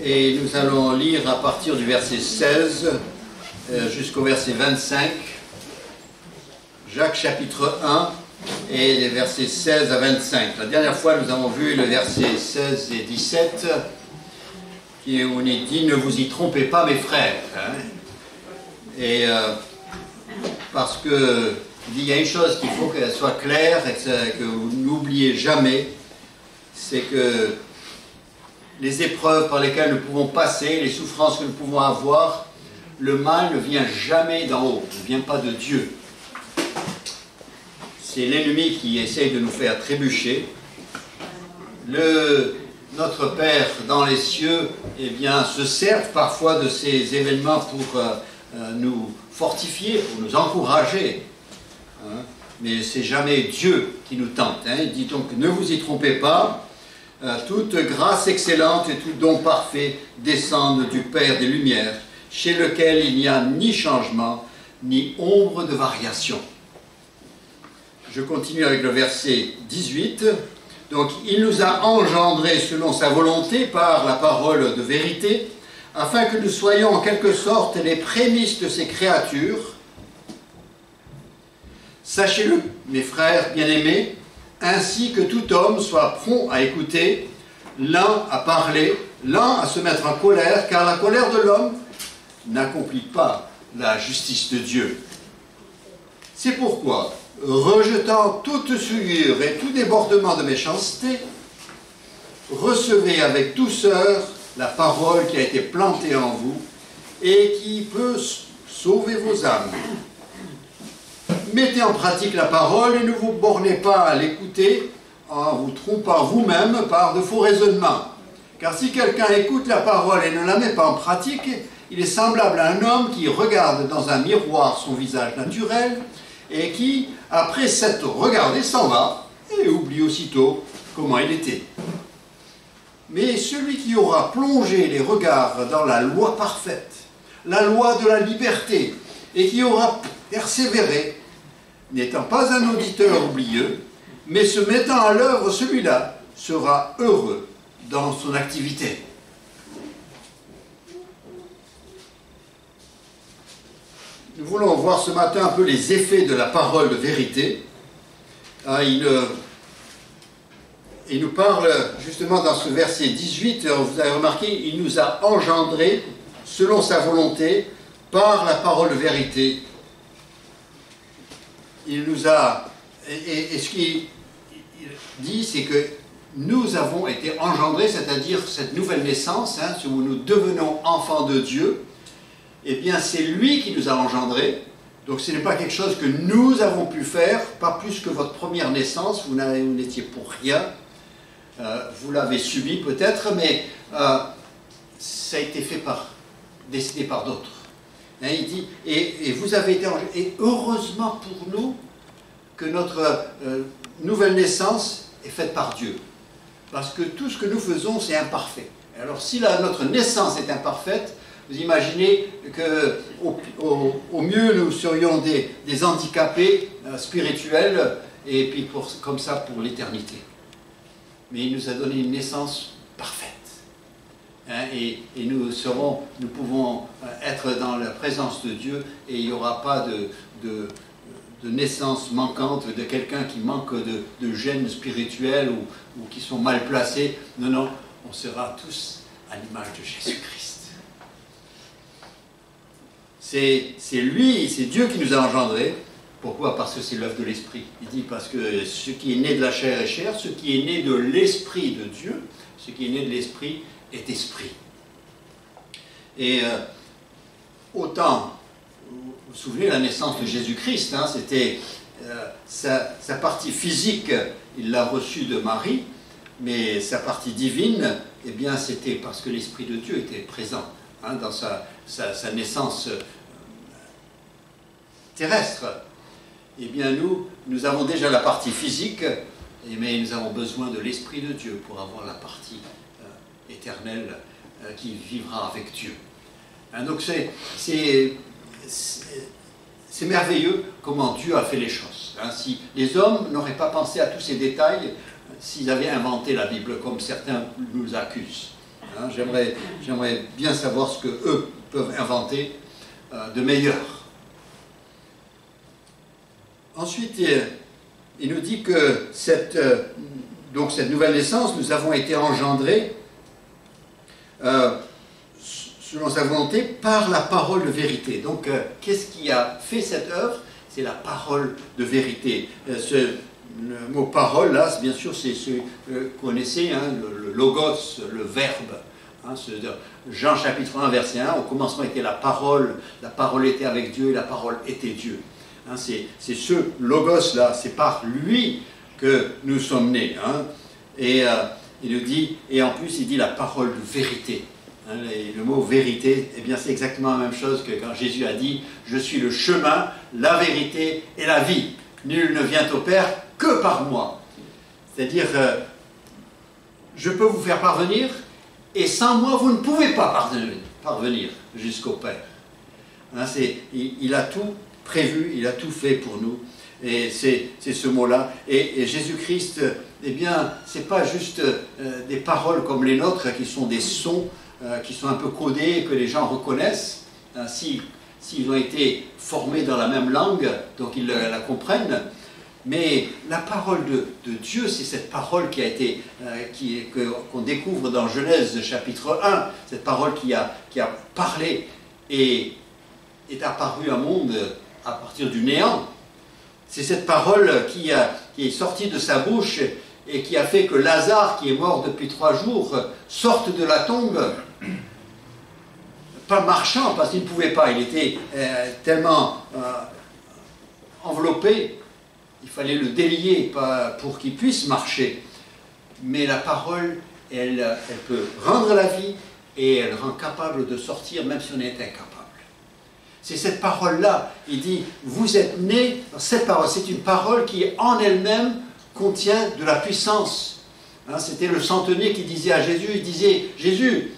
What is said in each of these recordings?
Et nous allons lire à partir du verset 16 jusqu'au verset 25. Jacques chapitre 1 et les versets 16 à 25. La dernière fois, nous avons vu le verset 16 et 17 où il est dit « Ne vous y trompez pas, mes frères hein. ». Et parce que il y a une chose qu'il faut qu'elle soit claire et que vous n'oubliez jamais, c'est que les épreuves par lesquelles nous pouvons passer, les souffrances que nous pouvons avoir, le mal ne vient jamais d'en haut, ne vient pas de Dieu. C'est l'ennemi qui essaye de nous faire trébucher. Notre Père dans les cieux, eh bien, se sert parfois de ces événements pour nous fortifier, pour nous encourager. Hein. Mais c'est jamais Dieu qui nous tente. Hein. Il dit donc, ne vous y trompez pas. Toute grâce excellente et tout don parfait descendent du Père des Lumières, chez lequel il n'y a ni changement, ni ombre de variation. Je continue avec le verset 18. Donc, il nous a engendrés selon sa volonté par la parole de vérité, afin que nous soyons en quelque sorte les prémices de ses créatures. Sachez-le, mes frères bien-aimés, ainsi que tout homme soit prompt à écouter, lent à parler, lent à se mettre en colère, car la colère de l'homme n'accomplit pas la justice de Dieu. C'est pourquoi, rejetant toute souillure et tout débordement de méchanceté, recevez avec douceur la parole qui a été plantée en vous et qui peut sauver vos âmes. Mettez en pratique la parole et ne vous bornez pas à l'écouter en vous trompant vous-même par de faux raisonnements. Car si quelqu'un écoute la parole et ne la met pas en pratique, il est semblable à un homme qui regarde dans un miroir son visage naturel et qui, après s'être regardé, s'en va et oublie aussitôt comment il était. Mais celui qui aura plongé les regards dans la loi parfaite, la loi de la liberté, et qui aura persévéré, n'étant pas un auditeur oublieux, mais se mettant à l'œuvre, celui-là sera heureux dans son activité. Nous voulons voir ce matin un peu les effets de la parole de vérité. Il nous parle justement dans ce verset 18, vous avez remarqué, il nous a engendrés selon sa volonté par la parole de vérité. Il nous a, et ce qu'il dit, c'est que nous avons été engendrés, c'est-à-dire cette nouvelle naissance, hein, où nous devenons enfants de Dieu, eh bien c'est lui qui nous a engendrés. Donc ce n'est pas quelque chose que nous avons pu faire, pas plus que votre première naissance, vous n'étiez pour rien, vous l'avez subi peut-être, mais ça a été fait décidé par d'autres. Hein, il dit, et vous avez été engendrés, et heureusement pour nous que notre nouvelle naissance est faite par Dieu. Parce que tout ce que nous faisons, c'est imparfait. Alors si notre naissance est imparfaite, vous imaginez qu'au mieux, nous serions des handicapés spirituels, et puis comme ça pour l'éternité. Mais il nous a donné une naissance parfaite. Hein, et nous pouvons être dans la présence de Dieu, et il n'y aura pas de naissance manquante, de quelqu'un qui manque de gènes spirituels ou qui sont mal placés. Non, non, on sera tous à l'image de Jésus-Christ. C'est lui, c'est Dieu qui nous a engendrés. Pourquoi? Parce que c'est l'œuvre de l'Esprit. Il dit parce que ce qui est né de la chair est chair, ce qui est né de l'Esprit de Dieu, ce qui est né de l'Esprit est esprit. Et autant, vous vous souvenez, la naissance de Jésus-Christ, hein, c'était sa partie physique, il l'a reçue de Marie, mais sa partie divine, eh bien, c'était parce que l'Esprit de Dieu était présent hein, dans sa naissance terrestre. Eh bien, nous avons déjà la partie physique, mais nous avons besoin de l'Esprit de Dieu pour avoir la partie éternelle qui vivra avec Dieu. Hein, donc c'est merveilleux comment Dieu a fait les choses. Hein, si les hommes n'auraient pas pensé à tous ces détails, s'ils avaient inventé la Bible, comme certains nous accusent. Hein. J'aimerais bien savoir ce qu'eux peuvent inventer de meilleur. Ensuite, il nous dit que donc cette nouvelle naissance, nous avons été engendrés selon sa volonté par la parole de vérité. Donc, qu'est-ce qui a fait cette œuvre? C'est la parole de vérité. Le mot parole, là, bien sûr, c'est ce que vous connaissez, hein, le logos, le verbe. Hein, Jean chapitre 1, verset 1, au commencement était la parole était avec Dieu et la parole était Dieu. Hein, c'est ce logos-là, c'est par lui que nous sommes nés. Hein, et il nous dit, et en plus il dit la parole de vérité. Hein, le mot vérité, eh bien c'est exactement la même chose que quand Jésus a dit « Je suis le chemin, la vérité et la vie. Nul ne vient au Père que par moi. » C'est-à-dire, je peux vous faire parvenir, et sans moi, vous ne pouvez pas parvenir jusqu'au Père. Hein, il a tout prévu, il a tout fait pour nous. Et c'est ce mot-là. Et Jésus-Christ, eh bien, ce n'est pas juste des paroles comme les nôtres, qui sont des sons, qui sont un peu codés, que les gens reconnaissent. Hein, s'ils ont été formés dans la même langue, donc ils la comprennent. Mais la parole de Dieu, c'est cette parole qui a été, qu'on découvre dans Genèse chapitre 1, cette parole qui a parlé et est apparue au monde à partir du néant. C'est cette parole qui est sortie de sa bouche et qui a fait que Lazare, qui est mort depuis 3 jours, sorte de la tombe, pas marchant, parce qu'il ne pouvait pas, il était tellement enveloppé. Il fallait le délier pour qu'il puisse marcher. Mais la parole, elle peut rendre la vie et elle rend capable de sortir même si on est incapable. C'est cette parole-là. Il dit, vous êtes nés, cette parole, c'est une parole qui en elle-même contient de la puissance. Hein, c'était le centenier qui disait à Jésus, il disait, Jésus,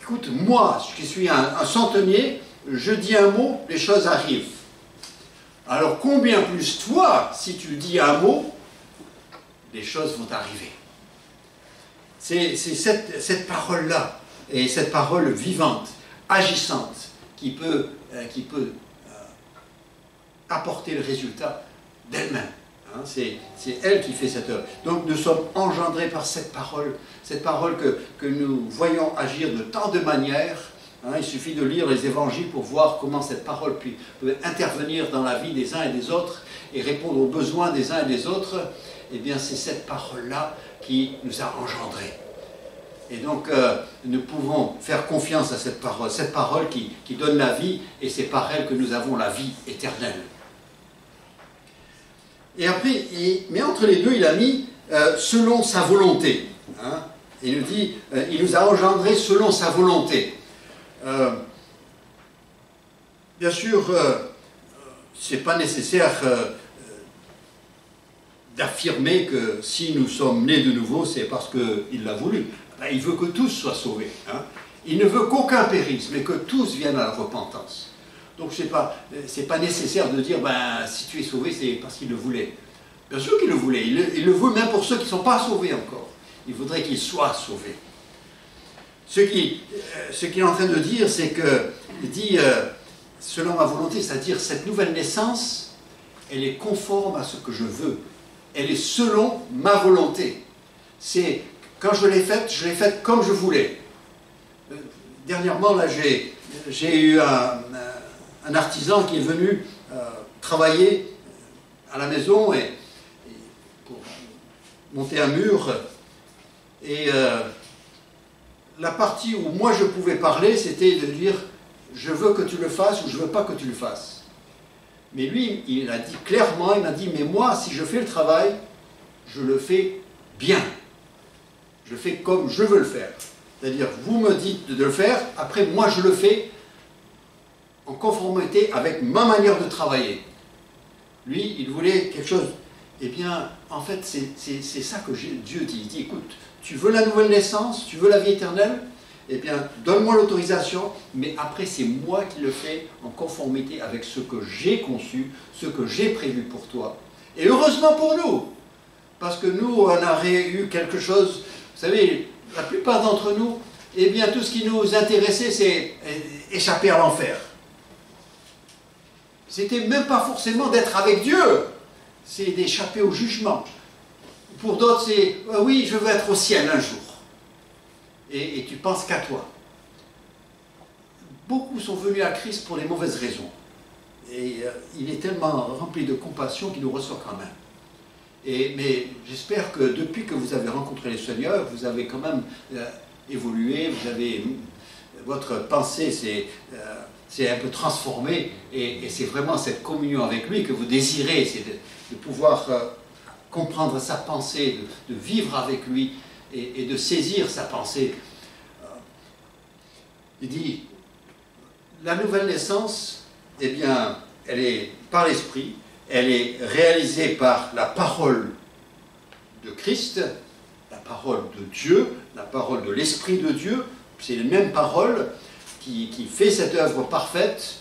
écoute, moi, qui suis un centenier, je dis un mot, les choses arrivent. Alors combien plus toi, si tu dis un mot, les choses vont arriver. C'est cette parole-là, et cette parole vivante, agissante, qui peut apporter le résultat d'elle-même. Hein, c'est elle qui fait cette œuvre. Donc nous sommes engendrés par cette parole que nous voyons agir de tant de manières. Hein, il suffit de lire les évangiles pour voir comment cette parole peut intervenir dans la vie des uns et des autres et répondre aux besoins des uns et des autres. Eh bien, c'est cette parole-là qui nous a engendrés. Et donc, nous pouvons faire confiance à cette parole qui donne la vie, et c'est par elle que nous avons la vie éternelle. Et après, mais entre les deux, il a mis selon sa volonté. Hein, il nous dit, il nous a engendrés selon sa volonté. Bien sûr, ce n'est pas nécessaire d'affirmer que si nous sommes nés de nouveau, c'est parce qu'il l'a voulu. Ben, il veut que tous soient sauvés. Hein. Il ne veut qu'aucun périsse, mais que tous viennent à la repentance. Donc ce n'est pas nécessaire de dire, ben, si tu es sauvé, c'est parce qu'il le voulait. Bien sûr qu'il le voulait. Il le veut même pour ceux qui ne sont pas sauvés encore. Il voudrait qu'ils soient sauvés. Ce qu'il est en train de dire, c'est qu'il dit, selon ma volonté, c'est-à-dire cette nouvelle naissance, elle est conforme à ce que je veux. Elle est selon ma volonté. C'est, quand je l'ai faite comme je voulais. Dernièrement, là, j'ai eu un artisan qui est venu travailler à la maison pour monter un mur. Et la partie où moi je pouvais parler, c'était de dire je veux que tu le fasses ou je ne veux pas que tu le fasses. Mais lui, il a dit clairement, il m'a dit mais moi, si je fais le travail, je le fais bien. Je fais comme je veux le faire. C'est-à-dire, vous me dites de le faire, après moi je le fais en conformité avec ma manière de travailler. Lui, il voulait quelque chose. Eh bien, en fait, c'est ça que Dieu dit. Il dit, écoute, tu veux la nouvelle naissance, tu veux la vie éternelle, eh bien, donne-moi l'autorisation, mais après, c'est moi qui le fais en conformité avec ce que j'ai conçu, ce que j'ai prévu pour toi. Et heureusement pour nous, parce que nous, on aurait eu quelque chose, vous savez, la plupart d'entre nous, eh bien, tout ce qui nous intéressait, c'est échapper à l'enfer. C'était même pas forcément d'être avec Dieu, c'est d'échapper au jugement. Pour d'autres, c'est oui, je veux être au ciel un jour. Et tu penses qu'à toi. Beaucoup sont venus à Christ pour les mauvaises raisons. Et il est tellement rempli de compassion qu'il nous reçoit quand même. Mais j'espère que depuis que vous avez rencontré le Seigneur, vous avez quand même évolué, votre pensée s'est un peu transformée, et c'est vraiment cette communion avec lui que vous désirez, c'est de pouvoir comprendre sa pensée, de vivre avec lui et de saisir sa pensée. Il dit, la nouvelle naissance, eh bien, elle est par l'Esprit, elle est réalisée par la parole de Christ, la parole de Dieu, la parole de l'Esprit de Dieu. C'est la même parole qui fait cette œuvre parfaite.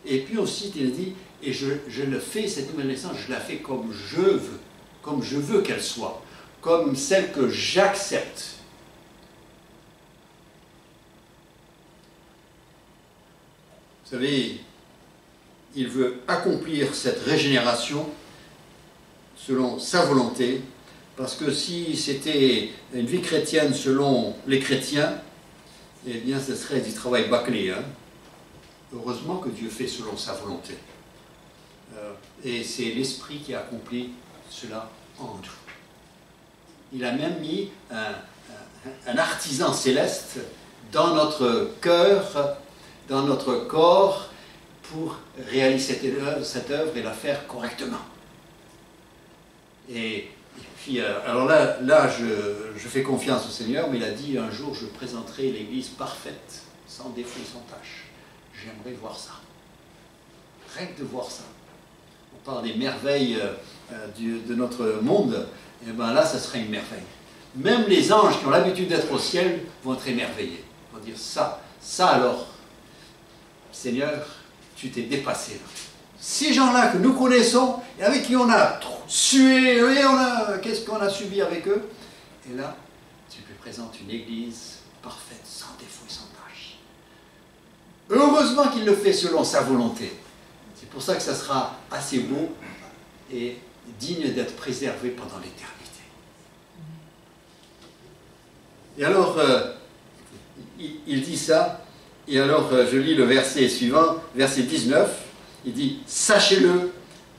Et puis aussi, il dit, et je le fais, cette nouvelle naissance, je la fais comme je veux qu'elle soit, comme celle que j'accepte. Vous savez, il veut accomplir cette régénération selon sa volonté, parce que si c'était une vie chrétienne selon les chrétiens, eh bien ce serait du travail bâclé. Hein. Heureusement que Dieu fait selon sa volonté. Et c'est l'Esprit qui accomplit cela en nous. Il a même mis un artisan céleste dans notre cœur, dans notre corps, pour réaliser cette œuvre et la faire correctement. Et puis, alors là je fais confiance au Seigneur, mais il a dit, un jour je présenterai l'Église parfaite, sans défaut et sans tâche. J'aimerais voir ça. Rien que de voir ça. On parle des merveilles de notre monde, et bien là, ça serait une merveille. Même les anges qui ont l'habitude d'être au ciel vont être émerveillés. Ils vont dire, ça alors, Seigneur, tu t'es dépassé là. Ces gens-là que nous connaissons, et avec qui on a sué, qu'est-ce qu'on a subi avec eux, et là, tu lui présentes une église parfaite, sans défaut et sans tâche. Heureusement qu'il le fait selon sa volonté. C'est pour ça que ça sera assez beau et digne d'être préservé pendant l'éternité. Et alors, il dit ça, et alors je lis le verset suivant, verset 19, il dit « Sachez-le,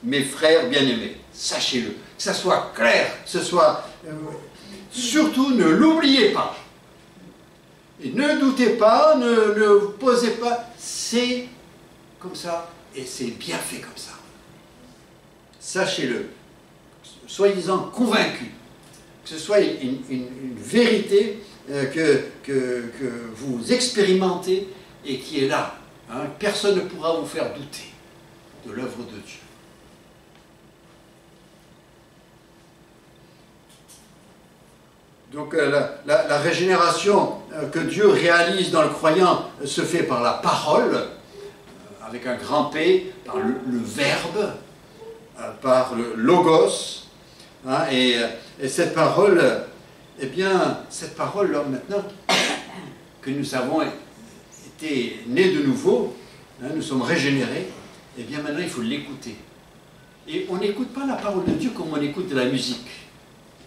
mes frères bien-aimés, sachez-le, que ça soit clair, que ce soit... surtout, ne l'oubliez pas. Et ne doutez pas, ne posez pas, c'est comme ça, et c'est bien fait comme ça. Sachez-le, soyez-en convaincus, que ce soit une vérité que vous expérimentez et qui est là. Hein. Personne ne pourra vous faire douter de l'œuvre de Dieu. Donc la régénération que Dieu réalise dans le croyant se fait par la parole, avec un grand P, par le Verbe, par le Logos, hein, et cette parole, eh bien, cette parole là, maintenant que nous avons été nés de nouveau, hein, nous sommes régénérés, eh bien maintenant il faut l'écouter. Et on n'écoute pas la parole de Dieu comme on écoute de la musique.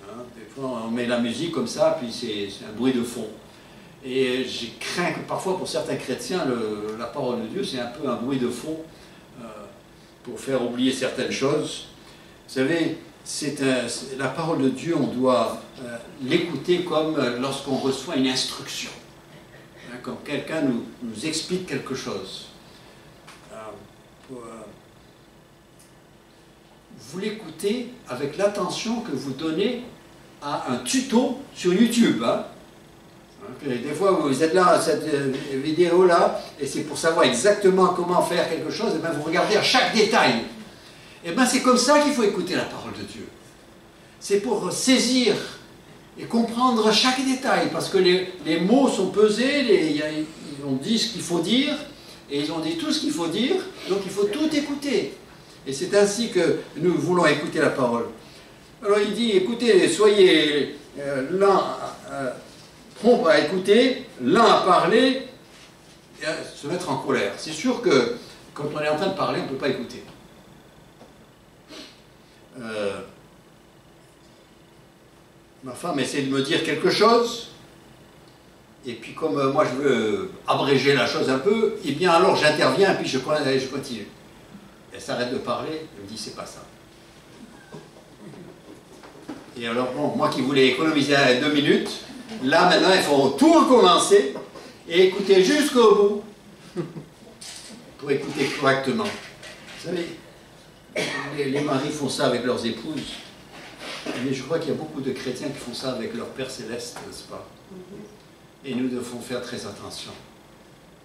Hein, des fois on met la musique comme ça, puis c'est un bruit de fond. Et j'ai craint que parfois pour certains chrétiens, la parole de Dieu c'est un peu un bruit de fond pour faire oublier certaines choses. Vous savez, la parole de Dieu, on doit l'écouter comme lorsqu'on reçoit une instruction. Hein, comme quelqu'un nous explique quelque chose. Vous l'écoutez avec l'attention que vous donnez à un tuto sur YouTube. Hein. Des fois, vous êtes là, cette vidéo-là, et c'est pour savoir exactement comment faire quelque chose, et bien vous regardez à chaque détail. Et bien c'est comme ça qu'il faut écouter la parole de Dieu. C'est pour saisir et comprendre chaque détail, parce que les mots sont pesés, ils ont dit ce qu'il faut dire, et ils ont dit tout ce qu'il faut dire, donc il faut tout écouter. Et c'est ainsi que nous voulons écouter la parole. Alors il dit, écoutez, soyez lents prompt à écouter, lent à parler, et à se mettre en colère. C'est sûr que quand on est en train de parler, on ne peut pas écouter. Ma femme essaie de me dire quelque chose, et puis comme moi je veux abréger la chose un peu, et bien alors j'interviens et puis je continue. Elle s'arrête de parler, elle me dit c'est pas ça. Et alors bon, moi qui voulais économiser 2 minutes, là maintenant il faut tout recommencer et écouter jusqu'au bout pour écouter correctement. Vous savez, les maris font ça avec leurs épouses, mais je crois qu'il y a beaucoup de chrétiens qui font ça avec leur Père Céleste, n'est-ce pas? Et nous devons faire très attention.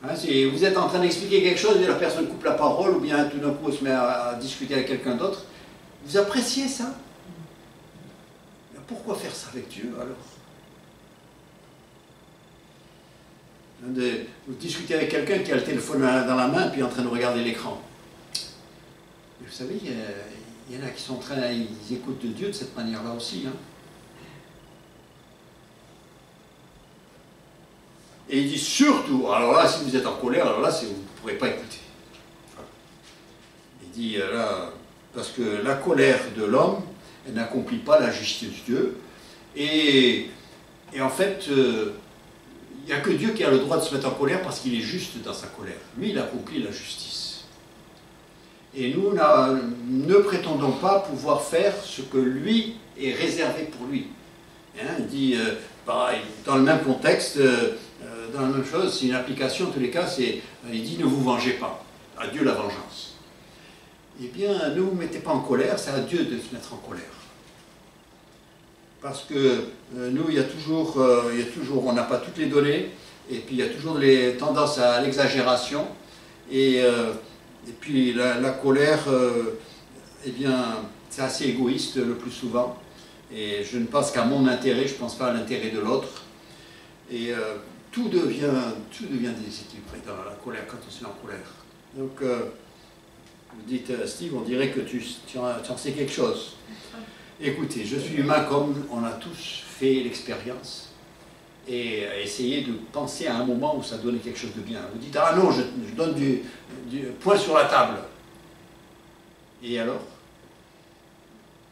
Hein, si vous êtes en train d'expliquer quelque chose et la personne coupe la parole, ou bien tout d'un coup se met à discuter avec quelqu'un d'autre, vous appréciez ça? Mais pourquoi faire ça avec Dieu alors? Vous discutez avec quelqu'un qui a le téléphone dans la main et puis en train de regarder l'écran. Vous savez, il y en a qui sont en train, ils écoutent de Dieu de cette manière-là aussi. Hein. Et il dit surtout, alors là, si vous êtes en colère, alors là, vous ne pourrez pas écouter. Il dit là, parce que la colère de l'homme, elle n'accomplit pas la justice de Dieu. Et en fait, il n'y a que Dieu qui a le droit de se mettre en colère parce qu'il est juste dans sa colère. Lui, il accomplit la justice. Et nous ne prétendons pas pouvoir faire ce que lui est réservé pour lui. Hein, il dit, pareil, dans le même contexte, dans la même chose, c'est une application, en tous les cas, il dit ne vous vengez pas, à Dieu la vengeance. Eh bien, ne vous mettez pas en colère, c'est à Dieu de se mettre en colère. Parce que nous, il y a toujours, on n'a pas toutes les données, et puis il y a toujours les tendances à l'exagération, et puis la colère, eh bien, c'est assez égoïste le plus souvent, et je ne pense qu'à mon intérêt, je ne pense pas à l'intérêt de l'autre, et tout devient déséquilibré dans la colère, quand on se met en colère. Donc, vous dites, Steve, on dirait que tu en sais quelque chose. Écoutez, je suis humain comme on a tous fait l'expérience et essayé de penser à un moment où ça donnait quelque chose de bien. Vous dites, ah non, je donne du poing sur la table. Et alors?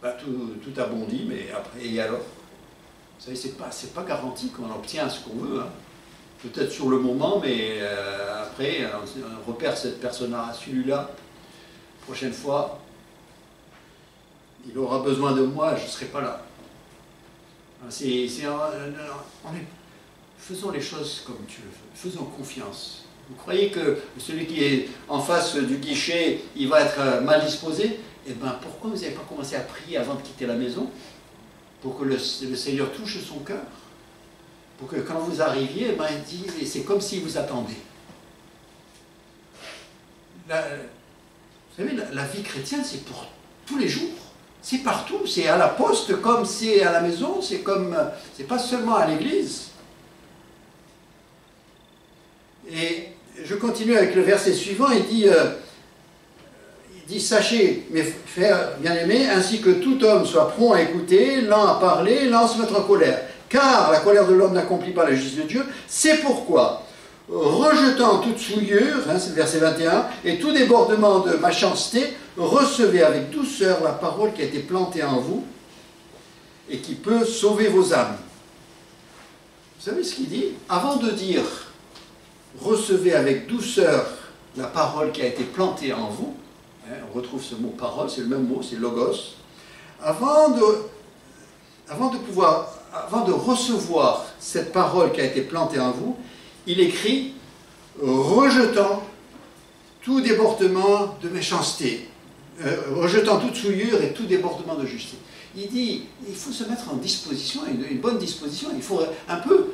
Bah, tout a bondi, mais après, et alors? Vous savez, c'est pas garanti qu'on obtient ce qu'on veut. Hein. Peut-être sur le moment, mais après, on repère cette personne-là, celui-là. Prochaine fois, il aura besoin de moi, je ne serai pas là. Faisons les choses comme Dieu veut, faisons confiance. Vous croyez que celui qui est en face du guichet, il va être mal disposé? Eh bien, pourquoi vous n'avez pas commencé à prier avant de quitter la maison? Pour que le Seigneur touche son cœur? Pour que quand vous arriviez, eh ben, c'est comme s'il vous attendait. Vous savez, la vie chrétienne, c'est pour tous les jours. C'est partout. C'est à la poste comme c'est à la maison. C'est pas seulement à l'église. Et je continue avec le verset suivant. Il dit, sachez, mes frères bien-aimés, ainsi que tout homme soit prompt à écouter, lent à parler, lent à se mettre en colère. Car la colère de l'homme n'accomplit pas la justice de Dieu. C'est pourquoi, rejetant toute souillure, hein, c'est le verset 21, et tout débordement de méchanceté, recevez avec douceur la parole qui a été plantée en vous et qui peut sauver vos âmes. Vous savez ce qu'il dit? Avant de dire recevez avec douceur la parole qui a été plantée en vous, hein, on retrouve ce mot parole, c'est le même mot, c'est logos, avant de recevoir cette parole qui a été plantée en vous, il écrit rejetant tout débordement de méchanceté, rejetant toute souillure et tout débordement de justice. Il dit, il faut se mettre en disposition, une bonne disposition, il faut un peu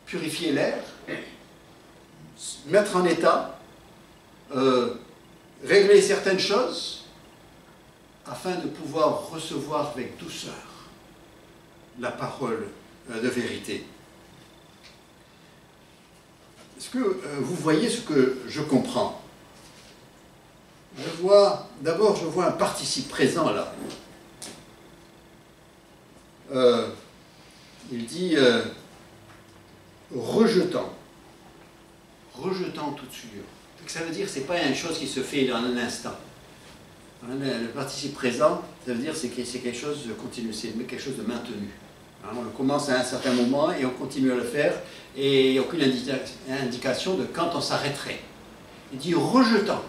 purifier l'air, mettre en état, régler certaines choses, afin de pouvoir recevoir avec douceur la parole de vérité. Est-ce que vous voyez ce que je comprends? D'abord, je vois un participe présent là. il dit rejetant toute souillure. Ça veut dire que ce n'est pas une chose qui se fait en un instant. Le participe présent, ça veut dire que c'est quelque chose de continu, c'est quelque chose de maintenu. On commence à un certain moment et on continue à le faire, et il n'y a aucune indication de quand on s'arrêterait. Il dit rejetant.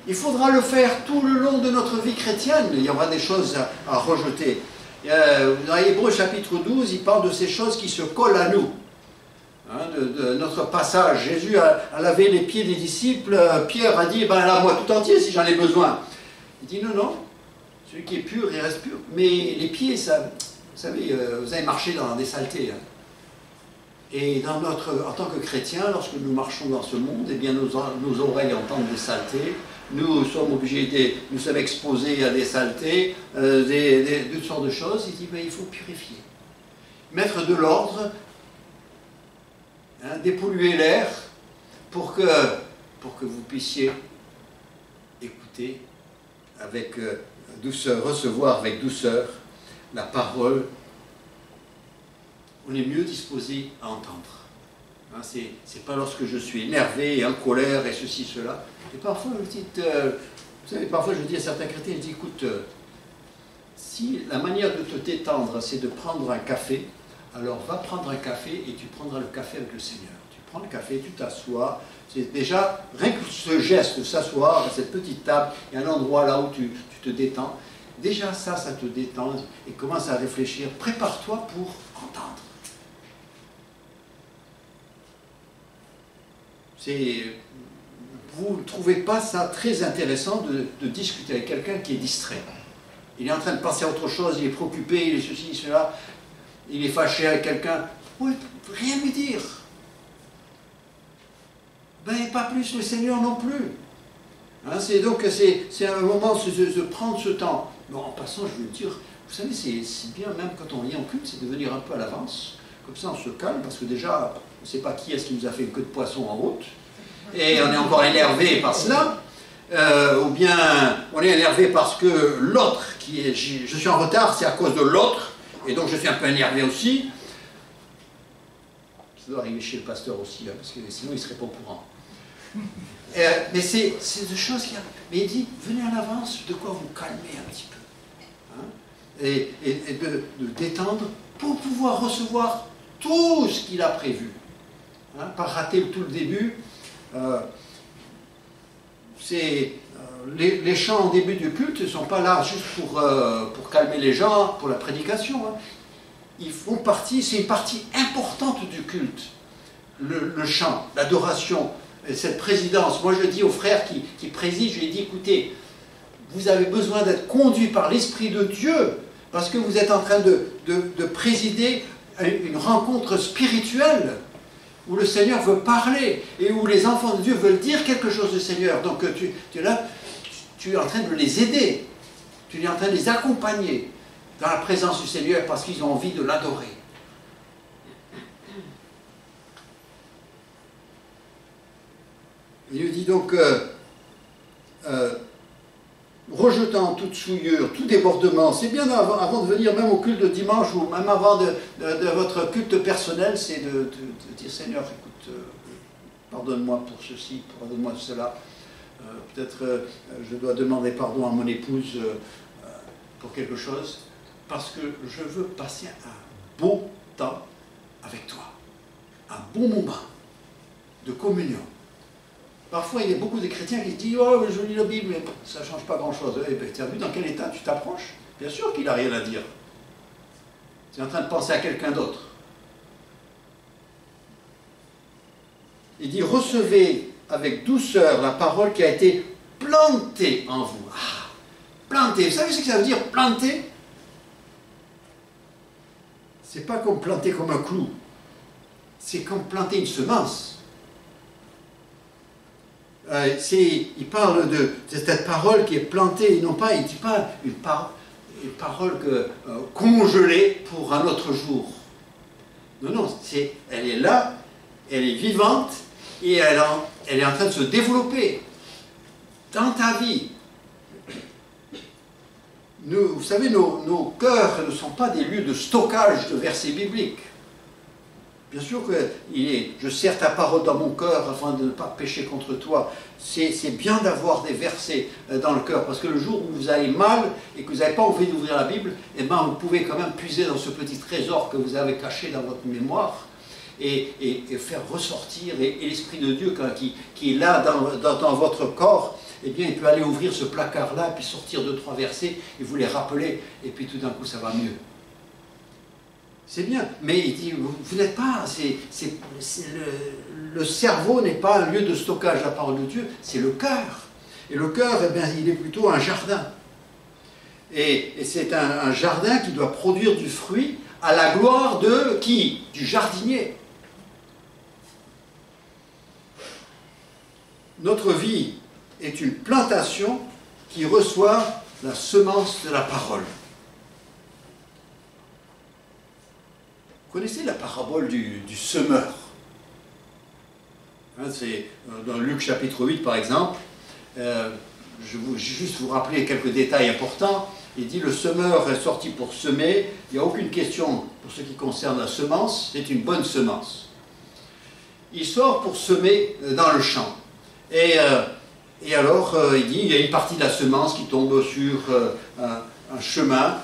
Il faudra le faire tout le long de notre vie chrétienne, il y aura des choses à rejeter. Dans Hébreux chapitre 12, il parle de ces choses qui se collent à nous. De notre passage, Jésus a lavé les pieds des disciples, Pierre a dit, ben lave-moi tout entier si j'en ai besoin. Il dit non, non, celui qui est pur, il reste pur. Mais les pieds, ça, vous savez, vous avez marché dans des saletés. Et en tant que chrétiens, lorsque nous marchons dans ce monde, eh bien nos oreilles entendent des saletés, nous sommes nous sommes exposés à des saletés, toutes sortes de choses. Il dit, ben, il faut purifier, mettre de l'ordre, dépolluer l'air pour que vous puissiez écouter avec douceur, recevoir avec douceur la parole. On est mieux disposé à entendre. C'est pas lorsque je suis énervé et en colère et ceci, cela. Et parfois, vous savez, parfois je dis à certains chrétiens, je dis, écoute, si la manière de te détendre, c'est de prendre un café, alors va prendre un café et tu prendras le café avec le Seigneur. Tu prends le café, tu t'assois. C'est déjà, rien que ce geste de s'asseoir à cette petite table, il y a un endroit là où tu te détends. Déjà ça te détend et commence à réfléchir. Prépare-toi pour entendre. Vous ne trouvez pas ça très intéressant de discuter avec quelqu'un qui est distrait. Il est en train de penser à autre chose, il est préoccupé, il est ceci, cela. Il est fâché avec quelqu'un, oui, rien lui dire. Ben, pas plus le Seigneur non plus. Donc c'est un moment de prendre ce temps. Bon, en passant, je veux dire, vous savez, c'est bien, même quand on vient en culte, c'est de venir un peu à l'avance. Comme ça, on se calme, parce que déjà, on ne sait pas qui est-ce qui nous a fait une queue de poisson en route. Et on est encore énervé par cela. Ou bien, on est énervé parce que l'autre, je suis en retard, c'est à cause de l'autre. Et donc je suis un peu énervé aussi. Ça doit arriver chez le pasteur aussi, parce que sinon il ne serait pas au courant. Mais c'est des choses qui arrivent. Mais il dit, venez à l'avance, de quoi vous calmer un petit peu. Et de détendre pour pouvoir recevoir tout ce qu'il a prévu. Pas rater tout le début. Les chants au début du culte ne sont pas là juste pour calmer les gens, pour la prédication. Ils font partie, c'est une partie importante du culte. Le chant, l'adoration, cette présidence. Moi je dis aux frères qui président, je lui dis, écoutez, vous avez besoin d'être conduits par l'Esprit de Dieu, parce que vous êtes en train de présider une rencontre spirituelle, où le Seigneur veut parler, et où les enfants de Dieu veulent dire quelque chose du Seigneur. Donc tu es là, tu es en train de les aider, tu es en train de les accompagner dans la présence du Seigneur, parce qu'ils ont envie de l'adorer. Il lui dit donc, rejetant toute souillure, tout débordement, c'est bien avant de venir même au culte de dimanche, ou même avant de votre culte personnel, c'est de dire, Seigneur, écoute, pardonne-moi pour ceci, pardonne-moi pour cela. Peut-être je dois demander pardon à mon épouse pour quelque chose, parce que je veux passer un bon temps avec toi, un bon moment de communion. Parfois, il y a beaucoup de chrétiens qui disent « Oh, je lis la Bible, mais ça ne change pas grand-chose. » Eh bien, tu as vu dans quel état tu t'approches? Bien sûr qu'il n'a rien à dire. Tu es en train de penser à quelqu'un d'autre. Il dit « Recevez avec douceur la parole qui a été plantée en vous. » Ah, plantée. Vous savez ce que ça veut dire, planter? C'est pas comme planter comme un clou. C'est comme planter une semence. Il parle de cette parole qui est plantée, il ne dit pas une parole congelée pour un autre jour. Non, non, elle est là, elle est vivante, et elle est en train de se développer dans ta vie. Vous savez, nos cœurs ne sont pas des lieux de stockage de versets bibliques. Bien sûr que je serre ta parole dans mon cœur afin de ne pas pécher contre toi. C'est bien d'avoir des versets dans le cœur, parce que le jour où vous allez mal et que vous n'avez pas envie d'ouvrir la Bible, eh ben, vous pouvez quand même puiser dans ce petit trésor que vous avez caché dans votre mémoire et faire ressortir, et l'Esprit de Dieu qui est là dans votre corps, eh bien, il peut aller ouvrir ce placard-là, puis sortir 2-3 versets, et vous les rappeler, et puis tout d'un coup, ça va mieux. C'est bien, mais il dit, vous n'êtes pas, le cerveau n'est pas un lieu de stockage de la parole de Dieu, c'est le cœur. Et le cœur, eh bien, il est plutôt un jardin. Et c'est un jardin qui doit produire du fruit à la gloire de qui? Du jardinier. Notre vie est une plantation qui reçoit la semence de la parole. Vous connaissez la parabole du semeur? Hein, c'est dans Luc chapitre 8 par exemple. Je vais juste vous rappeler quelques détails importants. Il dit le semeur est sorti pour semer. Il n'y a aucune question pour ce qui concerne la semence. C'est une bonne semence. Il sort pour semer dans le champ. Et alors il dit il y a une partie de la semence qui tombe sur un chemin.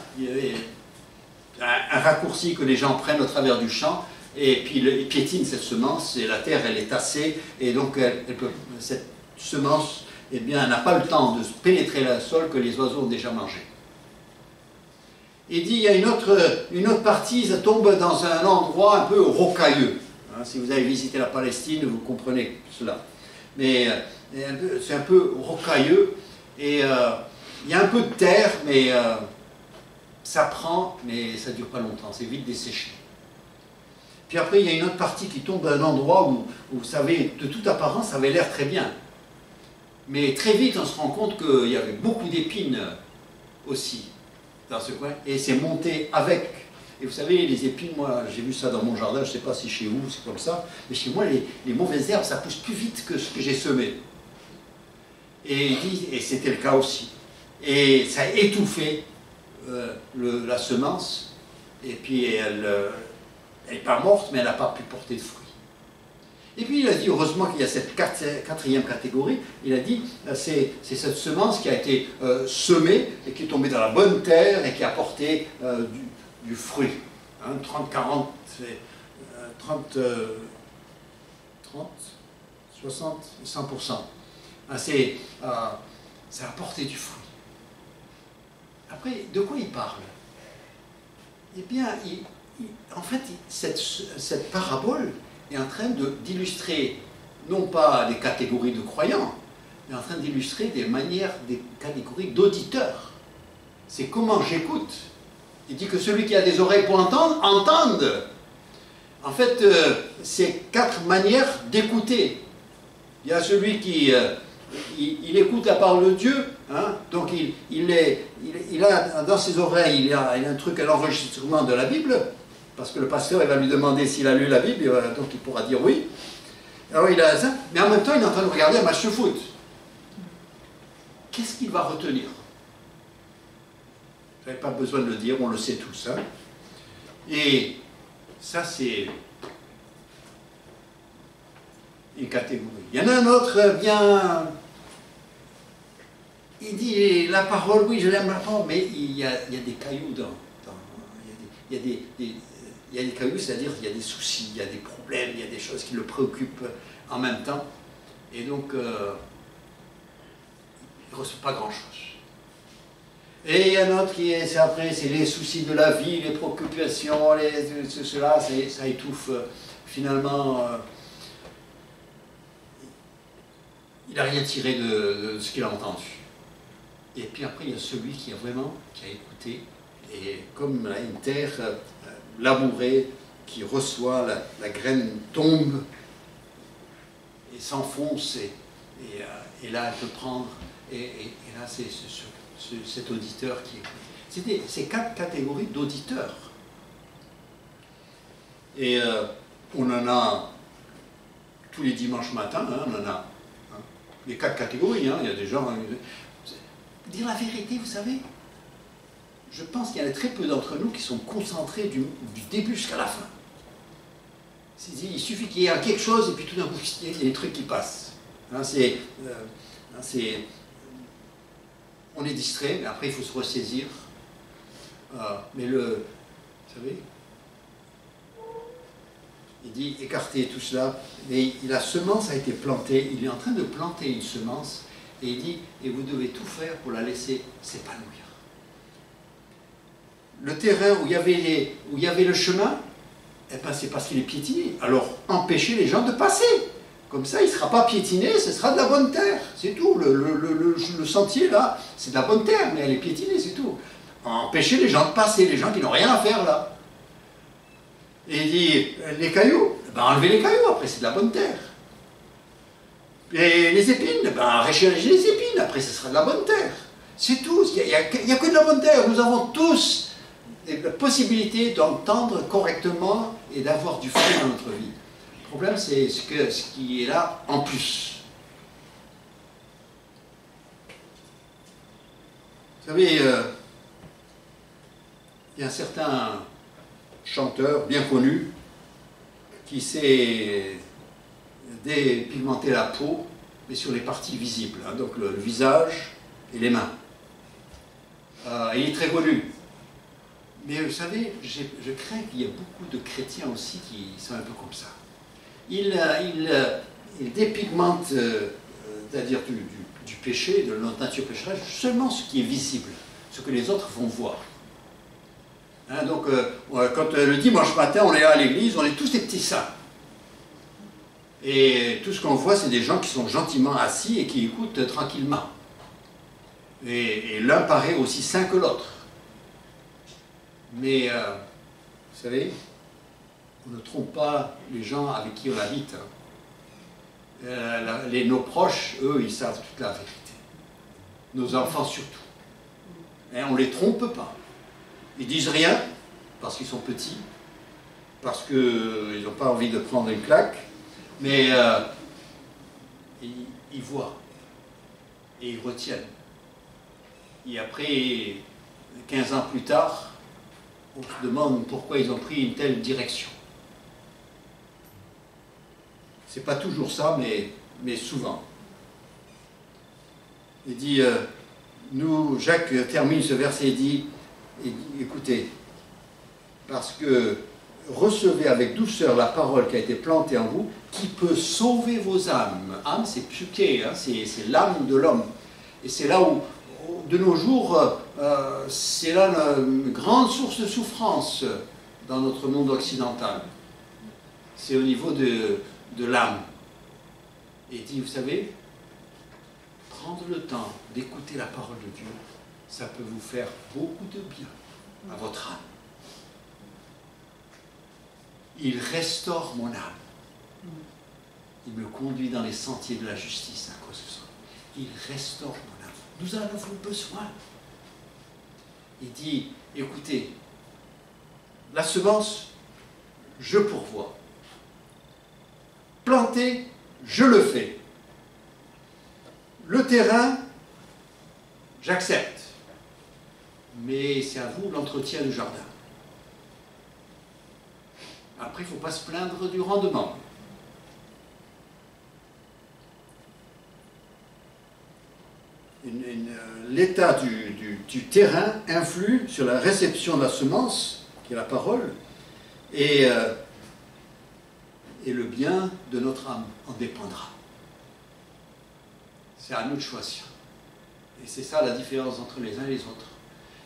Un raccourci que les gens prennent au travers du champ, et puis ils piétinent cette semence, et la terre elle est tassée, et donc cette semence, eh bien, elle n'a pas le temps de pénétrer le sol que les oiseaux ont déjà mangé. Il dit, il y a une autre partie, ça tombe dans un endroit un peu rocailleux. Hein, si vous avez visité la Palestine, vous comprenez cela. Mais c'est un peu rocailleux, et il y a un peu de terre, mais ça prend, mais ça ne dure pas longtemps, c'est vite desséché. Puis après, il y a une autre partie qui tombe à un endroit où, vous savez, de toute apparence, ça avait l'air très bien. Mais très vite, on se rend compte qu'il y avait beaucoup d'épines aussi dans ce coin, et c'est monté avec. Et vous savez, les épines, moi, j'ai vu ça dans mon jardin, je ne sais pas si chez vous c'est comme ça, mais chez moi, les mauvaises herbes, ça pousse plus vite que ce que j'ai semé. Et c'était le cas aussi. Et ça a étouffé la semence, et puis elle n'est pas morte, mais elle n'a pas pu porter de fruits. Et puis il a dit, heureusement qu'il y a cette quatrième catégorie, il a dit, c'est cette semence qui a été semée, et qui est tombée dans la bonne terre, et qui a porté du fruit. Hein, 30, 40, 30, 60, 100%. Hein, ça a porté du fruit. Après, de quoi il parle? Eh bien, en fait, cette parabole est en train d'illustrer, non pas des catégories de croyants, mais en train d'illustrer des catégories d'auditeurs. C'est comment j'écoute. Il dit que celui qui a des oreilles pour entendre, entende. En fait, c'est 4 manières d'écouter. Il y a celui qui... il écoute la parole de Dieu, hein, donc il a dans ses oreilles, il a un truc, un enregistrement de la Bible, parce que le pasteur il va lui demander s'il a lu la Bible, donc il pourra dire oui. Alors il a ça, mais en même temps il est en train de regarder un match de foot. Qu'est-ce qu'il va retenir? Je n'avais pas besoin de le dire, on le sait tous. Hein. Et ça c'est une catégorie. Il y en a un autre, bien... Il dit, la parole, oui, je l'aime la parole, mais il y a des cailloux il y a des cailloux, c'est-à-dire qu'il y a des soucis, il y a des problèmes, il y a des choses qui le préoccupent en même temps. Et donc, il ne reçoit pas grand-chose. Et il y a un autre qui est, c'est les soucis de la vie, les préoccupations, cela, ça étouffe finalement... il n'a rien tiré de ce qu'il a entendu. Et puis après, il y a celui qui a écouté, et comme une terre labourée, qui reçoit, la graine tombe, et s'enfonce, et là, elle peut prendre, et là, c'est cet auditeur qui écoute. C'est 4 catégories d'auditeurs. Et on en a tous les dimanches matins, hein, on en a les 4 catégories, hein. Il y a des gens... Dire la vérité, vous savez, je pense qu'il y en a très peu d'entre nous qui sont concentrés du début jusqu'à la fin. Il suffit qu'il y ait quelque chose et puis tout d'un coup, il y a des trucs qui passent. Hein, on est distrait, mais après il faut se ressaisir. Mais vous savez, il dit écartez tout cela. Mais la semence a été plantée, il est en train de planter une semence, et il dit, et vous devez tout faire pour la laisser s'épanouir. Le terrain où il y avait le chemin, eh ben, c'est parce qu'il est piétiné. Alors empêchez les gens de passer. Comme ça, il ne sera pas piétiné, ce sera de la bonne terre. C'est tout. Le sentier, là, c'est de la bonne terre, mais elle est piétinée, c'est tout. Empêchez les gens de passer, les gens qui n'ont rien à faire là. Et il dit, les cailloux, ben, enlevez les cailloux, après c'est de la bonne terre. Et les épines, ben, arrachez les épines, après ce sera de la bonne terre. C'est tout. Il n'y a que de la bonne terre. Nous avons tous la possibilité d'entendre correctement et d'avoir du fruit dans notre vie. Le problème, c'est ce qui est là en plus. Vous savez, il y a un certain chanteur bien connu qui s'est dépigmenté la peau, mais sur les parties visibles, hein, donc le visage et les mains. Il est très connu. Mais vous savez, je crains qu'il y ait beaucoup de chrétiens aussi qui sont un peu comme ça. Ils dépigmentent, c'est-à-dire du péché, de notre nature pécheresse, seulement ce qui est visible, ce que les autres vont voir. Hein, donc, quand le dimanche matin, on est à l'église, on est tous des petits saints. Et tout ce qu'on voit, c'est des gens qui sont gentiment assis et qui écoutent tranquillement. Et l'un paraît aussi saint que l'autre. Mais, vous savez, on ne trompe pas les gens avec qui on habite. Nos proches, eux, ils savent toute la vérité. Nos enfants surtout. Et on ne les trompe pas. Ils disent rien, parce qu'ils sont petits, parce qu'ils n'ont pas envie de prendre une claque, mais ils voient, et ils retiennent. Et après, 15 ans plus tard, on se demande pourquoi ils ont pris une telle direction. C'est pas toujours ça, mais souvent. Il dit, Jacques termine ce verset et dit, écoutez, parce que recevez avec douceur la parole qui a été plantée en vous, qui peut sauver vos âmes. Âme, c'est psyché, hein, c'est l'âme de l'homme. Et c'est là où, de nos jours, c'est là une grande source de souffrance dans notre monde occidental. C'est au niveau de l'âme. Et il dit, vous savez, prendre le temps d'écouter la parole de Dieu, ça peut vous faire beaucoup de bien à votre âme. Il restaure mon âme. Il me conduit dans les sentiers de la justice à cause de ça. Il restaure mon âme. Nous en avons besoin. Il dit, écoutez, la semence, je pourvois. Planter, je le fais. Le terrain, j'accepte. Mais c'est à vous l'entretien du jardin. Après, il ne faut pas se plaindre du rendement. L'état du terrain influe sur la réception de la semence, qui est la parole, et le bien de notre âme en dépendra. C'est à nous de choisir. Et c'est ça la différence entre les uns et les autres.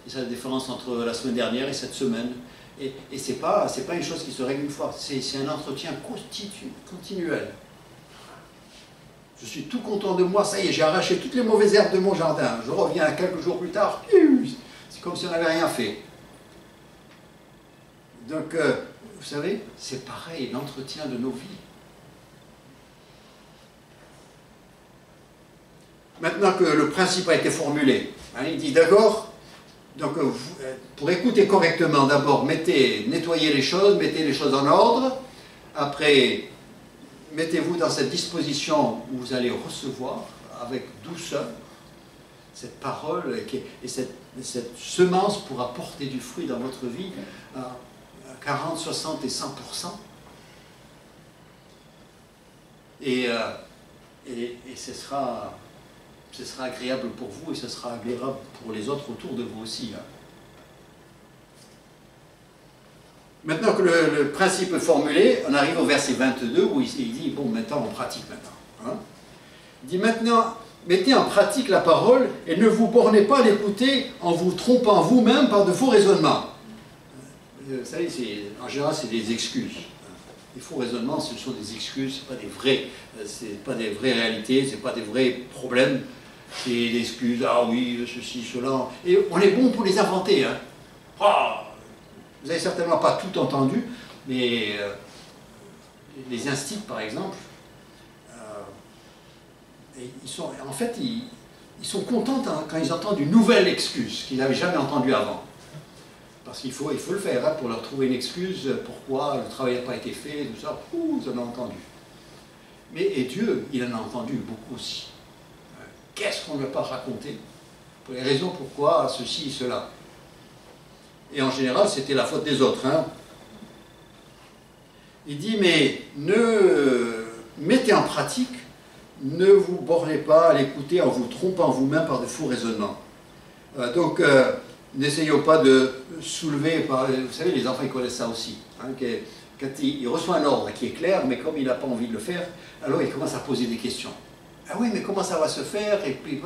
Et c'est la différence entre la semaine dernière et cette semaine. Et ce n'est pas une chose qui se règle une fois, c'est un entretien continuel. Je suis tout content de moi, ça y est, j'ai arraché toutes les mauvaises herbes de mon jardin. Je reviens quelques jours plus tard, c'est comme si on n'avait rien fait. Donc, vous savez, c'est pareil, l'entretien de nos vies. Maintenant que le principe a été formulé, hein, il dit d'accord. Donc, pour écouter correctement, d'abord, nettoyez les choses, mettez les choses en ordre. Après, mettez-vous dans cette disposition où vous allez recevoir avec douceur cette parole et cette semence pourra porter du fruit dans votre vie à 40, 60 et 100%. et ce sera agréable pour vous et ce sera agréable pour les autres autour de vous aussi. Hein. Maintenant que le principe est formulé, on arrive au verset 22 où il dit, bon, maintenant on pratique maintenant. Hein. Il dit maintenant, mettez en pratique la parole et ne vous bornez pas à l'écouter en vous trompant vous-même par de faux raisonnements. Vous savez, en général, c'est des excuses. Les faux raisonnements, ce sont des excuses, c'est pas des vraies réalités, c'est pas des vrais problèmes. C'est des excuses, ah oui, ceci, cela. Et on est bon pour les inventer. Hein. Oh, vous n'avez certainement pas tout entendu, mais les instits, par exemple, en fait, ils sont contents quand ils entendent une nouvelle excuse qu'ils n'avaient jamais entendue avant. Parce qu'il faut le faire hein, pour leur trouver une excuse, pourquoi le travail n'a pas été fait, tout ça. Ouh, ils en ont entendu. Et Dieu, il en a entendu beaucoup aussi. Qu'est-ce qu'on ne va pas raconter? Pour les raisons pourquoi ceci et cela. Et en général, c'était la faute des autres. Hein. Il dit, mais mettez en pratique, ne vous bornez pas à l'écouter en vous trompant vous-même par de faux raisonnements. Donc, n'essayons pas de soulever, vous savez, les enfants ils connaissent ça aussi. Hein, quand il reçoit un ordre qui est clair, mais comme il n'a pas envie de le faire, alors il commence à poser des questions. Ah oui, mais comment ça va se faire? Et puis,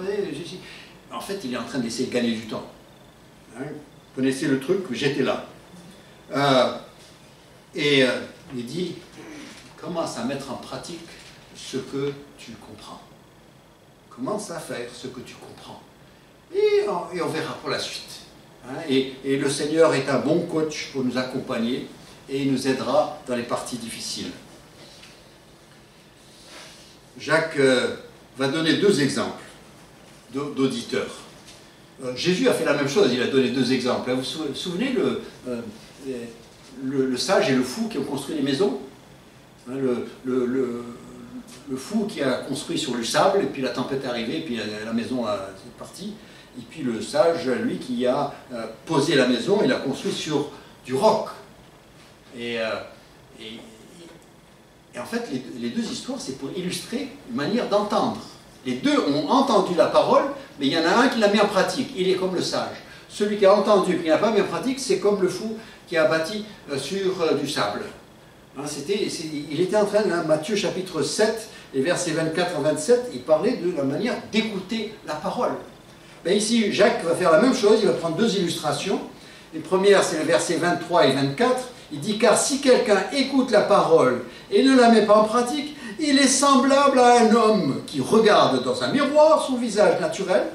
en fait, il est en train d'essayer de gagner du temps. Hein, vous connaissez le truc, j'étais là. Il dit, commence à mettre en pratique ce que tu comprends. Commence à faire ce que tu comprends. Et on verra pour la suite. Hein, et le Seigneur est un bon coach pour nous accompagner et il nous aidera dans les parties difficiles. Jacques va donner deux exemples d'auditeurs. Jésus a fait la même chose, il a donné deux exemples. Vous vous souvenez le sage et le fou qui ont construit les maisons? Hein, le fou qui a construit sur du sable, et puis la tempête est arrivée, et puis la maison est partie. Et puis le sage, lui, qui a posé la maison, il a construit sur du roc. Et en fait, les deux histoires, c'est pour illustrer une manière d'entendre. Les deux ont entendu la parole, mais il y en a un qui l'a mis en pratique. Il est comme le sage. Celui qui a entendu et qui n'a pas mis en pratique, c'est comme le fou qui a bâti sur du sable. Hein, il était en train, hein, Matthieu chapitre 7, et versets 24 à 27, il parlait de la manière d'écouter la parole. Ben ici, Jacques va faire la même chose, il va prendre deux illustrations. Les premières, c'est le verset 23 et 24. Il dit, car si quelqu'un écoute la parole et ne la met pas en pratique, il est semblable à un homme qui regarde dans un miroir son visage naturel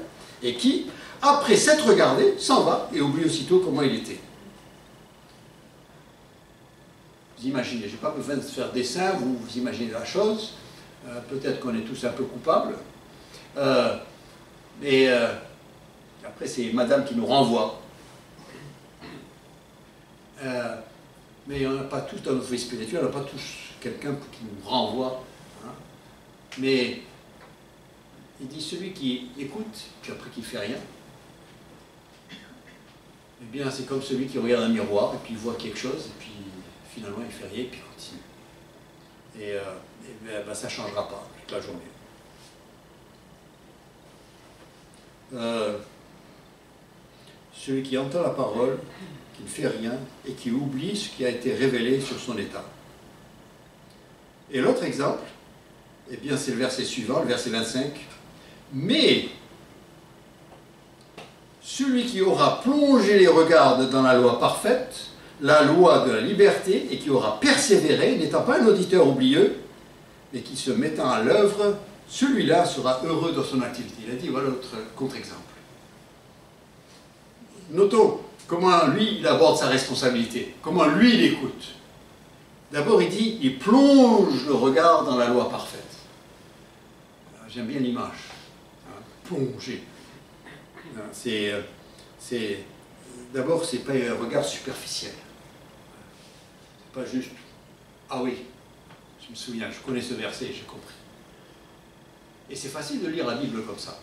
et qui, après s'être regardé, s'en va et oublie aussitôt comment il était. Vous imaginez, je n'ai pas besoin de faire dessin, vous imaginez la chose. Peut-être qu'on est tous un peu coupables. Mais après, c'est madame qui nous renvoie. Mais on n'a pas tous dans notre vie spirituelle, on n'a pas tous quelqu'un qui nous renvoie. Hein. Mais il dit celui qui écoute, puis après qui ne fait rien, eh bien c'est comme celui qui regarde un miroir, et puis il voit quelque chose, et puis finalement il ne fait rien, et puis il continue. Et ben, ça ne changera pas toute la journée. Celui qui entend la parole, qui ne fait rien et qui oublie ce qui a été révélé sur son état. Et l'autre exemple, eh bien c'est le verset suivant, le verset 25. Mais celui qui aura plongé les regards dans la loi parfaite, la loi de la liberté, et qui aura persévéré, n'étant pas un auditeur oublieux, mais qui se mettant à l'œuvre, celui-là sera heureux dans son activité. Il a dit, voilà l'autre contre-exemple. Notons comment lui, il aborde sa responsabilité, comment lui, il écoute. D'abord, il dit, il plonge le regard dans la loi parfaite. J'aime bien l'image. Hein, plonger. D'abord, ce n'est pas un regard superficiel. C'est pas juste, ah oui, je me souviens, je connais ce verset, j'ai compris. Et c'est facile de lire la Bible comme ça.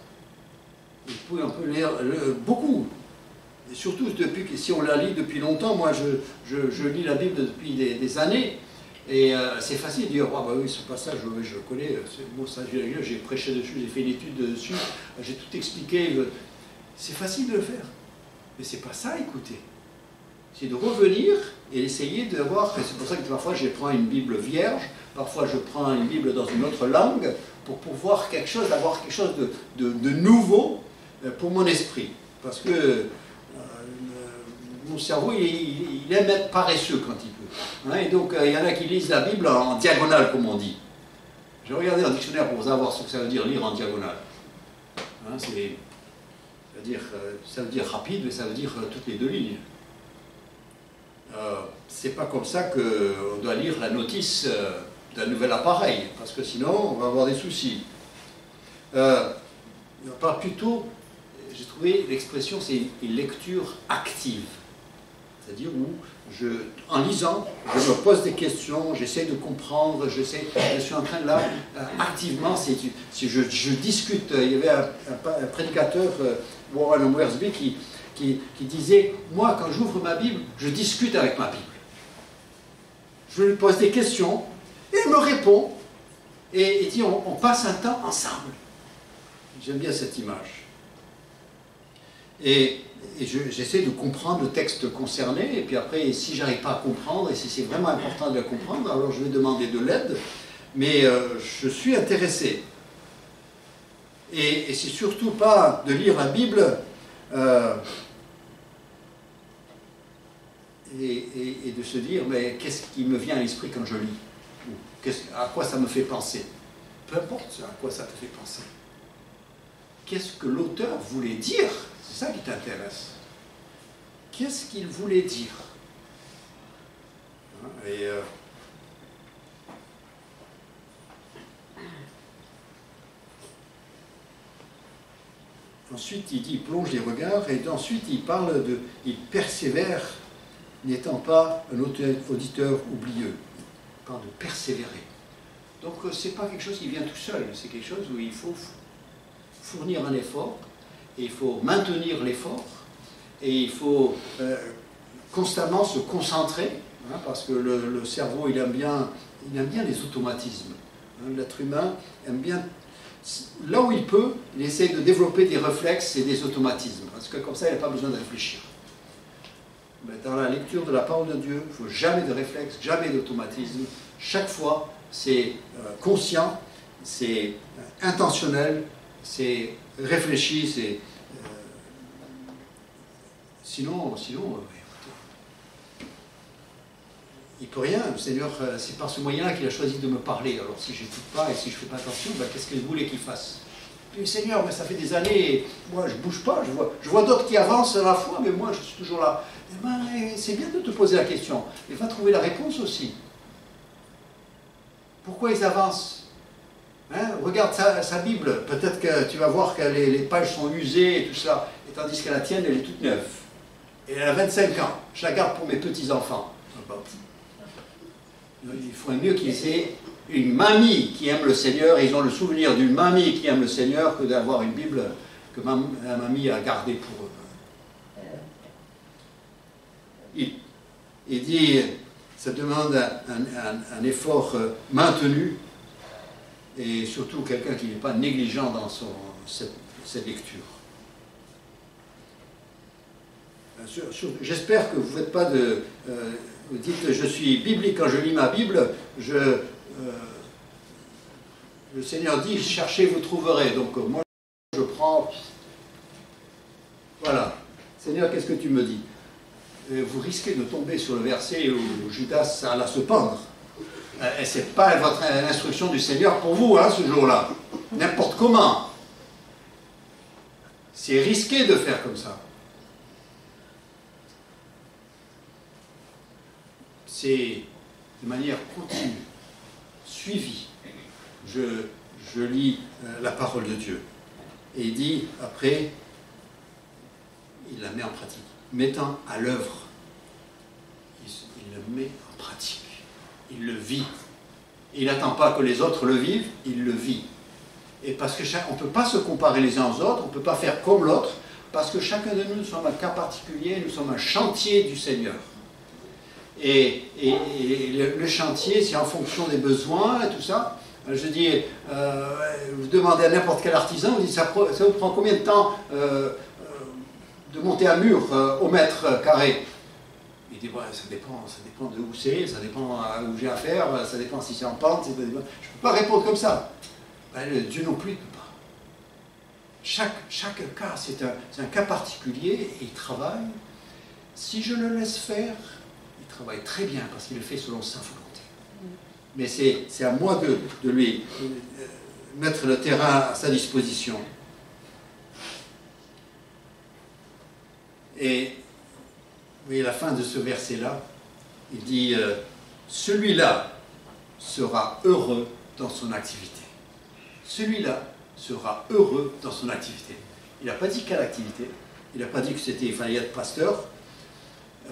On peut lire beaucoup. Et surtout, si on la lit depuis longtemps, moi je lis la Bible depuis des années, Et c'est facile de dire, ah bah oui, ce passage, je le connais, bon, ça, j'ai prêché dessus, j'ai fait une étude dessus, j'ai tout expliqué. C'est facile de le faire. Mais c'est pas ça, écoutez. C'est de revenir et essayer de voir, c'est pour ça que parfois je prends une Bible vierge, parfois je prends une Bible dans une autre langue, pour pouvoir avoir quelque chose de nouveau pour mon esprit. Parce que mon cerveau, il aime être paresseux quand il peut. Hein, et donc, il y en a qui lisent la Bible en diagonale, comme on dit. J'ai regardé un dictionnaire pour savoir ce que ça veut dire lire en diagonale. Hein, ça veut dire rapide, mais ça veut dire toutes les deux lignes. C'est pas comme ça qu'on doit lire la notice d'un nouvel appareil, parce que sinon, on va avoir des soucis. Pas plutôt, j'ai trouvé l'expression, c'est une lecture active. C'est-à-dire où, en lisant, je me pose des questions, j'essaie de comprendre, je suis en train de là, activement, je discute. Il y avait un prédicateur, Warren Wiersbe, qui disait, moi, quand j'ouvre ma Bible, je discute avec ma Bible. Je lui pose des questions, et elle me répond, et dit, on passe un temps ensemble. J'aime bien cette image. Et j'essaie de comprendre le texte concerné, et puis après, si je n'arrive pas à comprendre, et si c'est vraiment important de le comprendre, alors je vais demander de l'aide, mais je suis intéressé. Et c'est surtout pas de lire la Bible et de se dire, mais qu'est-ce qui me vient à l'esprit quand je lis? À quoi ça me fait penser? Peu importe à quoi ça te fait penser. Qu'est-ce que l'auteur voulait dire? C'est ça qui t'intéresse. Qu'est-ce qu'il voulait dire? Et ensuite, il dit, plonge les regards, et ensuite, il persévère, n'étant pas un auditeur oublieux. Il parle de persévérer. Donc, ce n'est pas quelque chose qui vient tout seul, c'est quelque chose où il faut fournir un effort, et il faut maintenir l'effort, et il faut constamment se concentrer, hein, parce que le cerveau, il aime bien les automatismes. Hein, l'être humain aime bien, là où il peut, il essaie de développer des réflexes et des automatismes, parce que comme ça, il n'a pas besoin de réfléchir. Mais dans la lecture de la parole de Dieu, il ne faut jamais de réflexe, jamais d'automatisme. Chaque fois, c'est conscient, c'est intentionnel, c'est réfléchi, c'est... Sinon, il ne peut rien. Le Seigneur, c'est par ce moyen-là qu'il a choisi de me parler. Alors si je n'écoute pas et si je ne fais pas attention, ben, qu'est-ce qu'il voulait qu'il fasse? Je dis, Seigneur, mais ça fait des années, moi je ne bouge pas, je vois d'autres qui avancent à la fois, mais moi je suis toujours là. Eh ben, c'est bien de te poser la question, mais va trouver la réponse aussi. Pourquoi ils avancent? Hein, regarde sa Bible, peut-être que tu vas voir que les pages sont usées et tout ça, et tandis que la tienne, elle est toute neuve. Et elle a 25 ans, je la garde pour mes petits-enfants. Il faudrait mieux qu'ils aient une mamie qui aime le Seigneur, et ils ont le souvenir d'une mamie qui aime le Seigneur, que d'avoir une Bible que la mamie a gardée pour eux. Il dit, ça demande un effort maintenu, et surtout quelqu'un qui n'est pas négligent dans cette lecture. J'espère que vous ne faites pas de... vous dites, je suis biblique quand je lis ma Bible, le Seigneur dit, cherchez, vous trouverez. Donc moi, je prends... Voilà. Seigneur, qu'est-ce que tu me dis? Vous risquez de tomber sur le verset où Judas alla se pendre. Et ce n'est pas votre instruction du Seigneur pour vous, hein, ce jour-là. N'importe comment. C'est risqué de faire comme ça. C'est de manière continue, suivie. Je lis la parole de Dieu. Et il dit, après, il la met en pratique. Mettant à l'œuvre, il le met en pratique. Il le vit. Il n'attend pas que les autres le vivent, il le vit. Et parce que on ne peut pas se comparer les uns aux autres, on ne peut pas faire comme l'autre, parce que chacun de nous sommes un cas particulier, nous sommes un chantier du Seigneur. le chantier, c'est en fonction des besoins et tout ça. Je dis, vous demandez à n'importe quel artisan, vous dites, ça vous prend combien de temps de monter un mur au mètre carré? Il dit, ouais, ça dépend de où c'est, ça dépend où j'ai à faire, ça dépend si c'est en pente. Je ne peux pas répondre comme ça. Ben, Dieu non plus ne peut pas. Chaque cas, c'est un cas particulier et il travaille. Si je le laisse faire, il travaille très bien parce qu'il le fait selon sa volonté. Mais c'est à moi de lui mettre le terrain à sa disposition. Et vous voyez la fin de ce verset-là, il dit celui-là sera heureux dans son activité. Celui-là sera heureux dans son activité. Il n'a pas dit quelle activité, il n'a pas dit qu'il fallait être pasteur.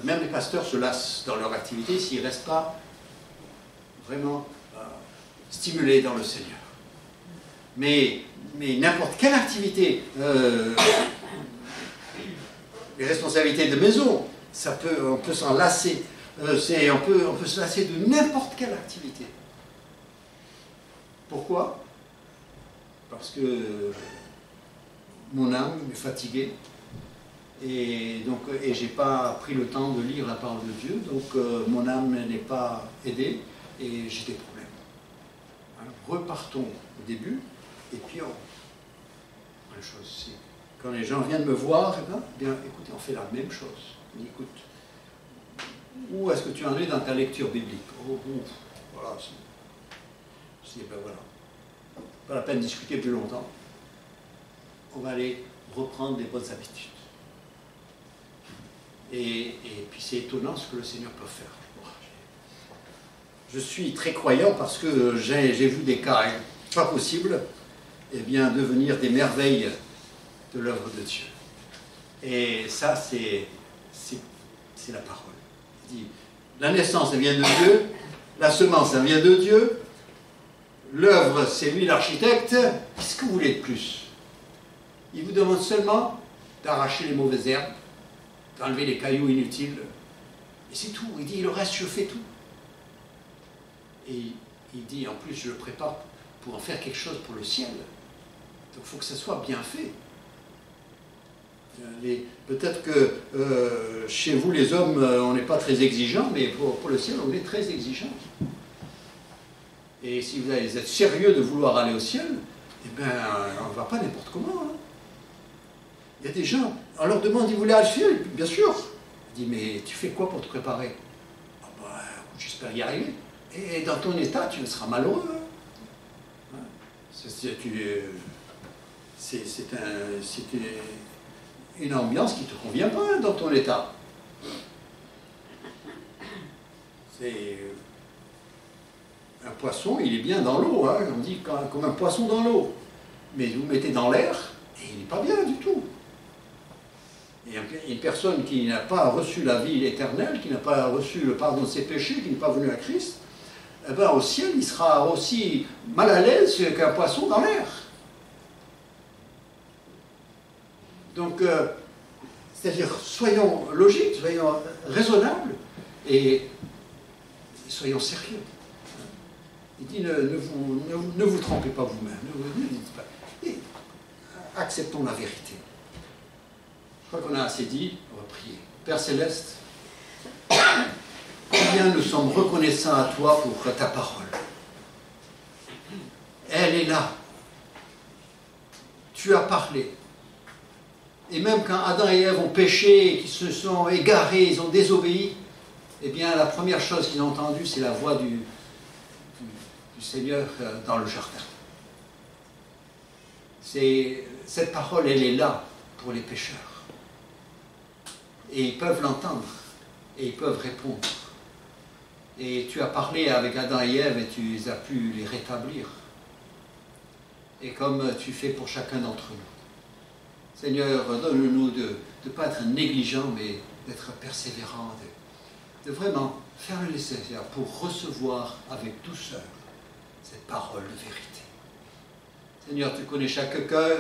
Même les pasteurs se lassent dans leur activité s'ils ne restent pas vraiment stimulés dans le Seigneur. Mais n'importe quelle activité, les responsabilités de maison, on peut s'en lasser. On peut se lasser de n'importe quelle activité. Pourquoi? Parce que mon âme est fatiguée et je n'ai pas pris le temps de lire la parole de Dieu, donc mon âme n'est pas aidée et j'ai des problèmes. Alors, repartons au début et puis la chose, c'est quand les gens viennent me voir, bien, écoutez, on fait la même chose. On dit, écoute, où est-ce que tu en es dans ta lecture biblique? Voilà. Je dis, ben voilà. Pas la peine de discuter plus longtemps. On va aller reprendre des bonnes habitudes. Et puis c'est étonnant ce que le Seigneur peut faire. Je suis très croyant parce que j'ai vu des cas pas possibles, eh bien, devenir des merveilles de l'œuvre de Dieu. Et ça, c'est la parole. Il dit, la naissance, elle vient de Dieu, la semence, elle vient de Dieu, l'œuvre, c'est lui l'architecte. Qu'est-ce que vous voulez de plus? Il vous demande seulement d'arracher les mauvaises herbes, d'enlever les cailloux inutiles, et c'est tout. Il dit, le reste, je fais tout. Et il dit, en plus, je le prépare pour en faire quelque chose pour le ciel. Donc il faut que ça soit bien fait. Peut-être que chez vous, les hommes, on n'est pas très exigeants, mais pour le ciel, on est très exigeants. Et si vous êtes sérieux de vouloir aller au ciel, eh bien, on ne va pas n'importe comment. Hein. Il y a des gens, on leur demande, ils voulaient aller au ciel, bien sûr. Il dit, mais tu fais quoi pour te préparer? Ah ben, j'espère y arriver. Et dans ton état, tu seras malheureux. Hein. C'est une ambiance qui ne te convient pas dans ton état. C'est un poisson, il est bien dans l'eau, hein. On dit comme un poisson dans l'eau. Mais vous le mettez dans l'air, et il n'est pas bien du tout. Et une personne qui n'a pas reçu la vie éternelle, qui n'a pas reçu le pardon de ses péchés, qui n'est pas venu à Christ, eh ben, au ciel, il sera aussi mal à l'aise qu'un poisson dans l'air. Donc, c'est-à-dire, soyons logiques, soyons raisonnables et soyons sérieux. Il dit, ne vous trompez pas vous-même, ne dites pas. Et acceptons la vérité. Je crois qu'on a assez dit, on va prier. Père Céleste, combien nous sommes reconnaissants à toi pour ta parole. Elle est là. Tu as parlé. Et même quand Adam et Ève ont péché, qu'ils se sont égarés, ils ont désobéi, eh bien la première chose qu'ils ont entendue, c'est la voix du Seigneur dans le jardin. Cette parole, elle est là pour les pécheurs. Et ils peuvent l'entendre, et ils peuvent répondre. Et tu as parlé avec Adam et Ève, et tu as pu les rétablir. Et comme tu fais pour chacun d'entre nous. Seigneur, donne-nous de ne pas être négligents, mais d'être persévérants, de vraiment faire le nécessaire pour recevoir avec douceur cette parole de vérité. Seigneur, tu connais chaque cœur,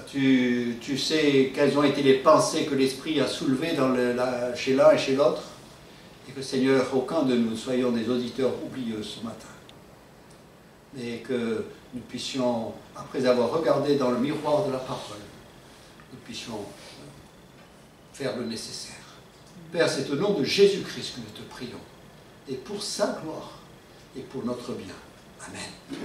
tu sais quelles ont été les pensées que l'Esprit a soulevées chez l'un et chez l'autre, Et que Seigneur, aucun de nous soyons des auditeurs oublieux ce matin. Mais que nous puissions, après avoir regardé dans le miroir de la parole, nous puissions faire le nécessaire. Père, c'est au nom de Jésus-Christ que nous te prions. Et pour sa gloire et pour notre bien. Amen.